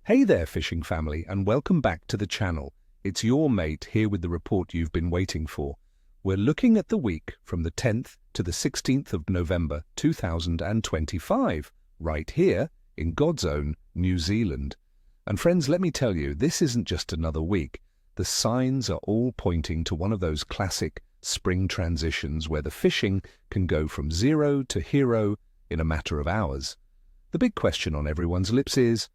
Hey there, fishing family, and welcome back to the channel. It's your mate here with the report you've been waiting for. We're looking at the week from the 10th to the 16th of November 2025, right here in God's own New Zealand. And friends, let me tell you, this isn't just another week. The signs are all pointing to one of those classic spring transitions where the fishing can go from zero to hero in a matter of hours. The big question on everyone's lips is,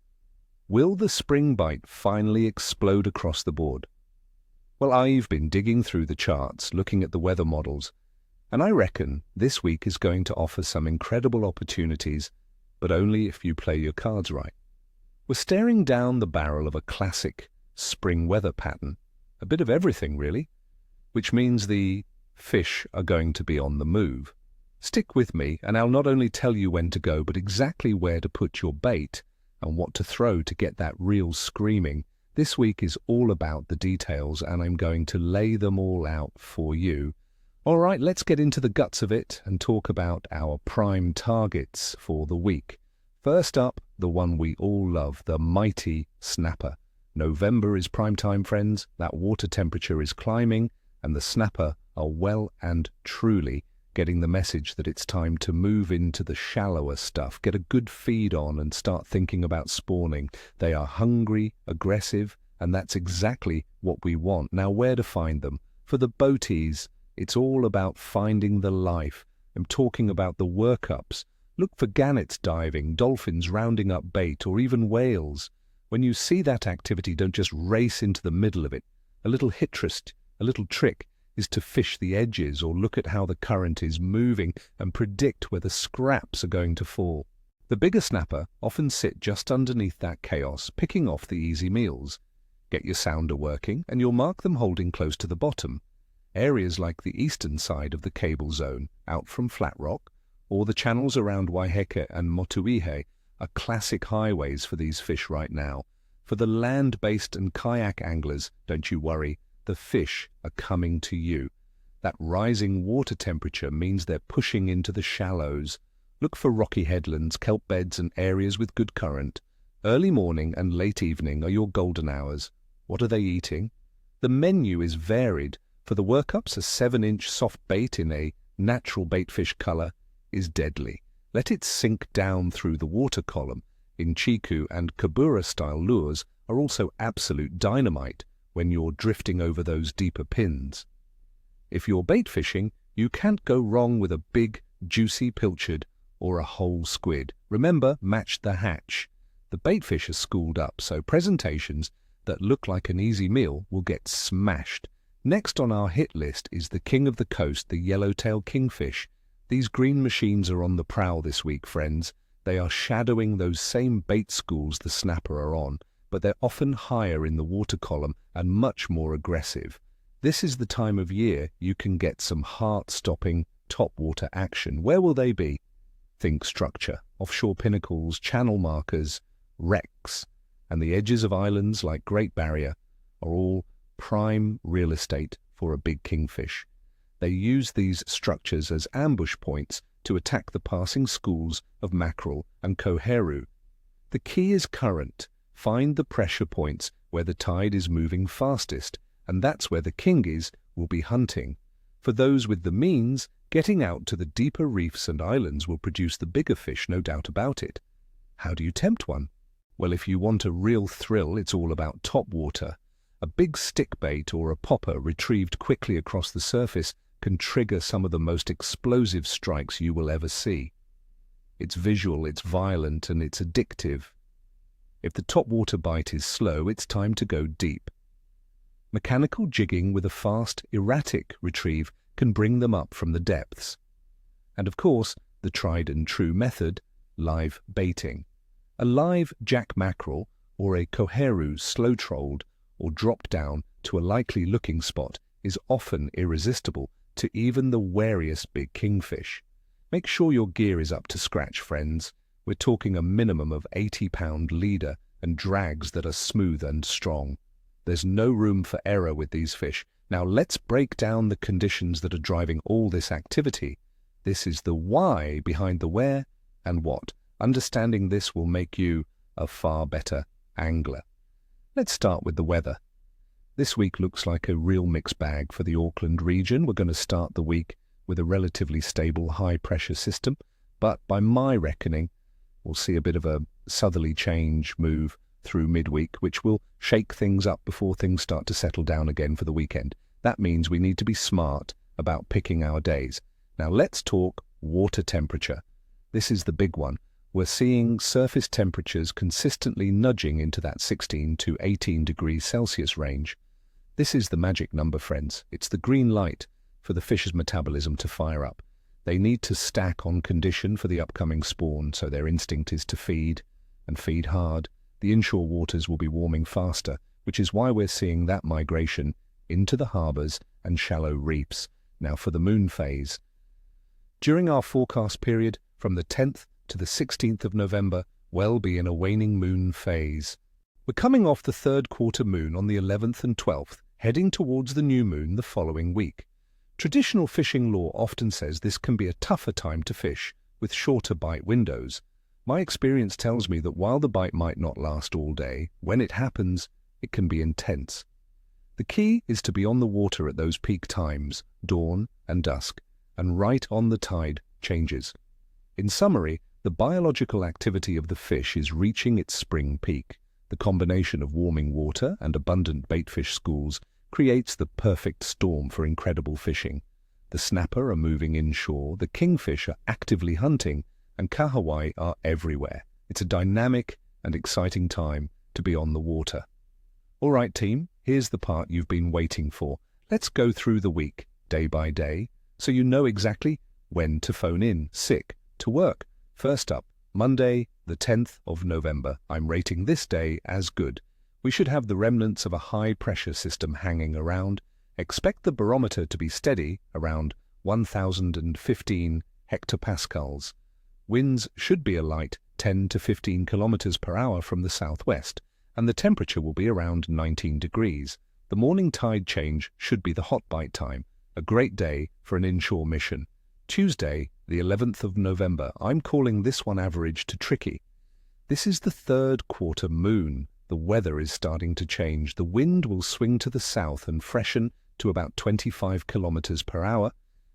will the spring bite finally explode across the board? Well, I've been digging through the charts, looking at the weather models, and I reckon this week is going to offer some incredible opportunities, but only if you play your cards right. We're staring down the barrel of a classic spring weather pattern, a bit of everything really, which means the fish are going to be on the move. Stick with me and I'll not only tell you when to go, but exactly where to put your bait and what to throw to get that real screaming. This week is all about the details and I'm going to lay them all out for you. All right, let's get into the guts of it and talk about our prime targets for the week. First up, the one we all love, the mighty snapper. November is prime time, friends. That water temperature is climbing and the snapper are well and truly getting the message that it's time to move into the shallower stuff, get a good feed on and start thinking about spawning. They are hungry, aggressive, and that's exactly what we want. Now, where to find them? For the boaties, it's all about finding the life. I'm talking about the workups. Look for gannets diving, dolphins rounding up bait, or even whales. When you see that activity, don't just race into the middle of it. A little trick is to fish the edges or look at how the current is moving and predict where the scraps are going to fall. The bigger snapper often sit just underneath that chaos, picking off the easy meals. Get your sounder working and you'll mark them holding close to the bottom. Areas like the eastern side of the cable zone, out from Flat Rock, or the channels around Waiheke and Motuihe are classic highways for these fish right now. For the land-based and kayak anglers, don't you worry. The fish are coming to you. That rising water temperature means they're pushing into the shallows. Look for rocky headlands, kelp beds and areas with good current. Early morning and late evening are your golden hours. What are they eating? The menu is varied. For the workups, a 7-inch soft bait in a natural baitfish color is deadly. Let it sink down through the water column. In Chiku and Kabura style lures are also absolute dynamite when you're drifting over those deeper pins. If you're bait fishing, you can't go wrong with a big, juicy pilchard or a whole squid. Remember, match the hatch. The bait fish are schooled up, so presentations that look like an easy meal will get smashed. Next on our hit list is the king of the coast, the yellowtail kingfish. These green machines are on the prowl this week, friends. They are shadowing those same bait schools the snapper are on, but they're often higher in the water column and much more aggressive. This is the time of year you can get some heart-stopping topwater action. Where will they be? Think structure, offshore pinnacles, channel markers, wrecks, and the edges of islands like Great Barrier are all prime real estate for a big kingfish. They use these structures as ambush points to attack the passing schools of mackerel and koheru. The key is current. Find the pressure points where the tide is moving fastest, and that's where the kingis will be hunting. For those with the means, getting out to the deeper reefs and islands will produce the bigger fish, no doubt about it. How do you tempt one? Well, if you want a real thrill, it's all about topwater. A big stick bait or a popper retrieved quickly across the surface can trigger some of the most explosive strikes you will ever see. It's visual, it's violent, and it's addictive. If the topwater bite is slow, it's time to go deep. Mechanical jigging with a fast, erratic retrieve can bring them up from the depths. And of course, the tried and true method, live baiting. A live jack mackerel or a koheru slow-trolled or dropped down to a likely looking spot is often irresistible to even the wariest big kingfish. Make sure your gear is up to scratch, friends. We're talking a minimum of 80-pound leader and drags that are smooth and strong. There's no room for error with these fish. Now let's break down the conditions that are driving all this activity. This is the why behind the where and what. Understanding this will make you a far better angler. Let's start with the weather. This week looks like a real mixed bag for the Auckland region. We're going to start the week with a relatively stable high-pressure system, but by my reckoning, we'll see a bit of a southerly change move through midweek, which will shake things up before things start to settle down again for the weekend. That means we need to be smart about picking our days. Now let's talk water temperature. This is the big one. We're seeing surface temperatures consistently nudging into that 16 to 18 degrees Celsius range. This is the magic number, friends. It's the green light for the fish's metabolism to fire up. They need to stack on condition for the upcoming spawn, so their instinct is to feed, and feed hard. The inshore waters will be warming faster, which is why we're seeing that migration into the harbours and shallow reefs. Now for the moon phase. During our forecast period, from the 10th to the 16th of November, we'll be in a waning moon phase. We're coming off the third quarter moon on the 11th and 12th, heading towards the new moon the following week. Traditional fishing lore often says this can be a tougher time to fish, with shorter bite windows. My experience tells me that while the bite might not last all day, when it happens, it can be intense. The key is to be on the water at those peak times, dawn and dusk, and right on the tide changes. In summary, the biological activity of the fish is reaching its spring peak. The combination of warming water and abundant baitfish schools creates the perfect storm for incredible fishing. The snapper are moving inshore, the kingfish are actively hunting, and kahawai are everywhere. It's a dynamic and exciting time to be on the water. All right, team, here's the part you've been waiting for. Let's go through the week, day by day, so you know exactly when to phone in, sick, to work. First up, Monday, the 10th of November. I'm rating this day as good. We should have the remnants of a high-pressure system hanging around. Expect the barometer to be steady around 1,015 hectopascals. Winds should be a light 10 to 15 kilometers per hour from the southwest, and the temperature will be around 19 degrees. The morning tide change should be the hot bite time, a great day for an inshore mission. Tuesday, the 11th of November. I'm calling this one average to tricky. This is the third quarter moon. The weather is starting to change. The wind will swing to the south and freshen to about 25 kilometers per hour,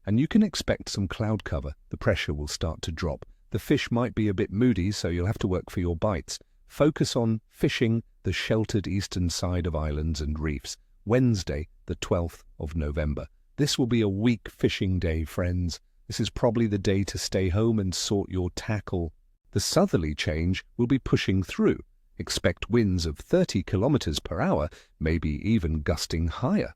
and you can expect some cloud cover. The pressure will start to drop. The fish might be a bit moody, so you'll have to work for your bites. Focus on fishing the sheltered eastern side of islands and reefs. Wednesday, the 12th of November. This will be a weak fishing day, friends. This is probably the day to stay home and sort your tackle. The southerly change will be pushing through. Expect winds of 30 kilometers per hour, maybe even gusting higher.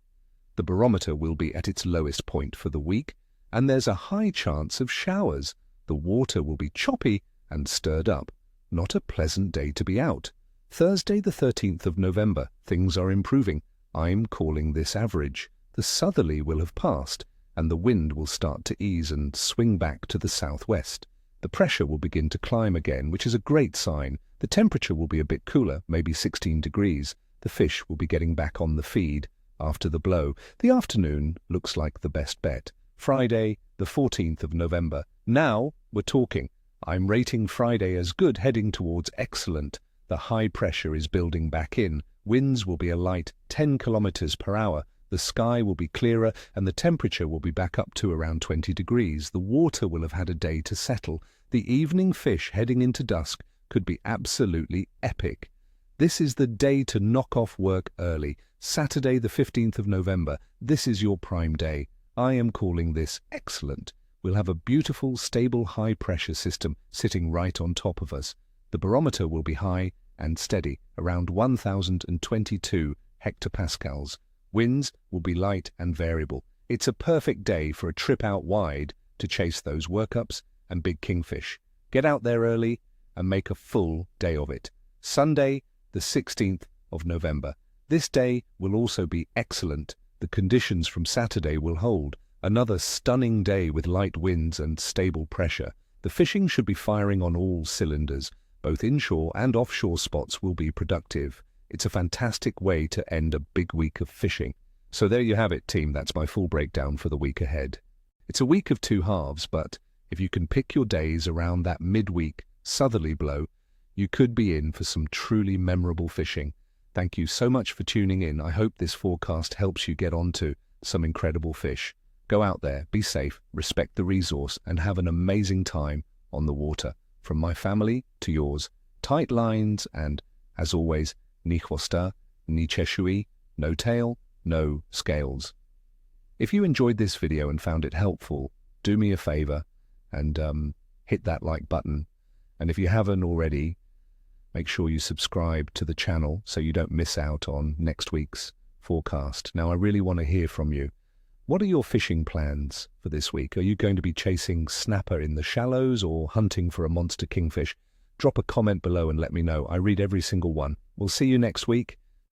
The barometer will be at its lowest point for the week, and there's a high chance of showers. The water will be choppy and stirred up. Not a pleasant day to be out. Thursday, the 13th of November. Things are improving. I'm calling this average. The southerly will have passed, and the wind will start to ease and swing back to the southwest. The pressure will begin to climb again, which is a great sign. The temperature will be a bit cooler, maybe 16 degrees. The fish will be getting back on the feed after the blow. The afternoon looks like the best bet. Friday, the 14th of November. Now we're talking. I'm rating Friday as good, heading towards excellent. The high pressure is building back in. Winds will be a light 10 kilometers per hour. The sky will be clearer and the temperature will be back up to around 20 degrees. The water will have had a day to settle. The evening fish heading into dusk could be absolutely epic. This is the day to knock off work early. Saturday, the 15th of November. This is your prime day. I am calling this excellent. We'll have a beautiful, stable, high-pressure system sitting right on top of us. The barometer will be high and steady, around 1,022 hectopascals. Winds will be light and variable. It's a perfect day for a trip out wide to chase those workups and big kingfish. Get out there early and make a full day of it. Sunday, the 16th of November. This day will also be excellent. The conditions from Saturday will hold. Another stunning day with light winds and stable pressure. The fishing should be firing on all cylinders. Both inshore and offshore spots will be productive. It's a fantastic way to end a big week of fishing. So there you have it, team. That's my full breakdown for the week ahead. It's a week of two halves, but if you can pick your days around that midweek southerly blow, you could be in for some truly memorable fishing. Thank you so much for tuning in. I hope this forecast helps you get onto some incredible fish. Go out there, be safe, respect the resource, and have an amazing time on the water. From my family to yours, tight lines and, as always, ni chwosta, ni cheshui, no tail, no scales. If you enjoyed this video and found it helpful, do me a favor and hit that like button. And if you haven't already, make sure you subscribe to the channel so you don't miss out on next week's forecast. Now, I really want to hear from you. What are your fishing plans for this week? Are you going to be chasing snapper in the shallows or hunting for a monster kingfish? Drop a comment below and let me know. I read every single one. We'll see you next week.